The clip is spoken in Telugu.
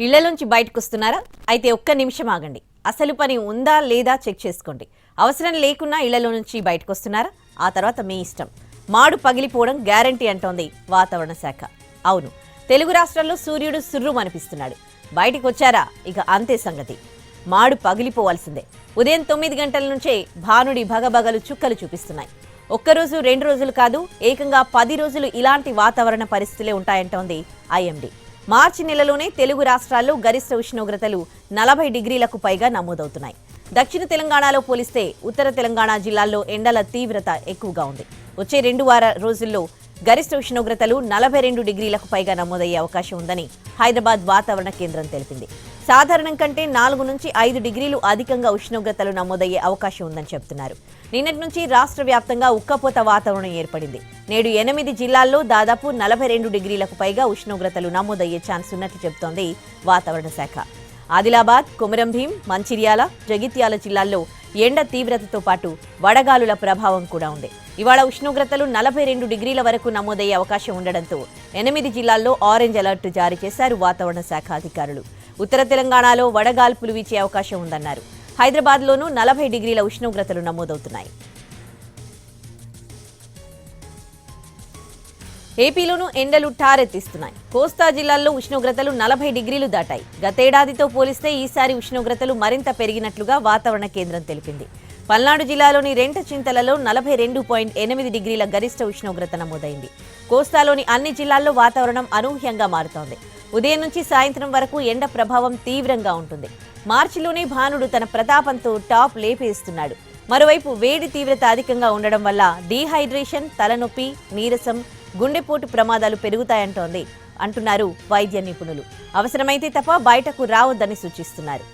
ఇళ్లలోంచి బయటకొస్తున్నారా? అయితే ఒక్క నిమిషం ఆగండి. అసలు పని ఉందా లేదా చెక్ చేసుకోండి. అవసరం లేకున్నా ఇళ్లలో నుంచి బయటకొస్తున్నారా? ఆ తర్వాత మీ ఇష్టం. మాడు పగిలిపోవడం గ్యారంటీ అంటోంది వాతావరణ శాఖ. అవును, తెలుగు రాష్ట్రాల్లో సూర్యుడు సుర్రుమనిపిస్తున్నాడు. బయటికి వచ్చారా ఇక అంతే సంగతి. మాడు పగిలిపోవాల్సిందే. ఉదయం 9 గంటల నుంచే భానుడి భగభగలు చుక్కలు చూపిస్తున్నాయి. ఒక్కరోజు 2 రోజులు కాదు, ఏకంగా 10 రోజులు ఇలాంటి వాతావరణ పరిస్థితులే ఉంటాయంటోంది ఐఎండీ. మార్చి నెలలోనే తెలుగు రాష్ట్రాల్లో గరిష్ట ఉష్ణోగ్రతలు 40 డిగ్రీలకు పైగా నమోదవుతున్నాయి. దక్షిణ తెలంగాణలో పోలిస్తే ఉత్తర తెలంగాణ జిల్లాల్లో ఎండల తీవ్రత ఎక్కువగా ఉంది. వచ్చే 2 రోజుల్లో గరిష్ట ఉష్ణోగ్రతలు 42 డిగ్రీలకు పైగా నమోదయ్యే అవకాశం ఉందని హైదరాబాద్ వాతావరణ కేంద్రం తెలిపింది. సాధారణం కంటే 4 నుంచి 5 డిగ్రీలు అధికంగా ఉష్ణోగ్రతలు నమోదయ్యే అవకాశం ఉందని చెబుతున్నారు. నిన్నటి నుంచి రాష్ట్ర వ్యాప్తంగా ఉక్కపోత వాతావరణం ఏర్పడింది. నేడు 8 జిల్లాల్లో దాదాపు 42 డిగ్రీలకు పైగా ఉష్ణోగ్రతలు నమోదయ్యే ఛాన్స్ ఉన్నట్లు చెబుతోంది వాతావరణ శాఖ. ఆదిలాబాద్, కొమరం భీం, మంచిర్యాల, జగిత్యాల జిల్లాల్లో ఎండ తీవ్రతతో పాటు వడగాలుల ప్రభావం కూడా ఉంది. ఇవాళ ఉష్ణోగ్రతలు 42 డిగ్రీల వరకు నమోదయ్యే అవకాశం ఉండడంతో 8 జిల్లాల్లో ఆరెంజ్ అలర్ట్ జారీ చేశారు వాతావరణ శాఖ అధికారులు. ఉత్తర తెలంగాణలో వడగాల్పులు వీచే అవకాశం ఉందన్నారు. హైదరాబాద్లోనూ 40 డిగ్రీల ఉష్ణోగ్రతలు నమోదవుతున్నాయి. ఏపీలోనూ ఎండలు ఠారెత్తిస్తున్నాయి. కోస్తా జిల్లాల్లో ఉష్ణోగ్రతలు 40 డిగ్రీలు దాటాయి. గతేడాదితో పోలిస్తే ఈసారి ఉష్ణోగ్రతలు మరింత పెరిగినట్లుగా వాతావరణ కేంద్రం తెలిపింది. పల్నాడు జిల్లాలోని రెంటచింతలలో 42.8 డిగ్రీల గరిష్ట ఉష్ణోగ్రత నమోదైంది. కోస్తాలోని అన్ని జిల్లాల్లో వాతావరణం అనూహ్యంగా మారుతోంది. ఉదయం నుంచి సాయంత్రం వరకు ఎండ ప్రభావం తీవ్రంగా ఉంటుంది. మార్చిలోనే భానుడు తన ప్రతాపంతో టాప్ లేపేస్తున్నాడు. మరోవైపు వేడి తీవ్రత అధికంగా ఉండడం వల్ల డీహైడ్రేషన్, తలనొప్పి, నీరసం, గుండెపోటు ప్రమాదాలు పెరుగుతాయంటోంది అంటున్నారు వైద్య నిపుణులు. అవసరమైతే తప్ప బయటకు రావద్దని సూచిస్తున్నారు.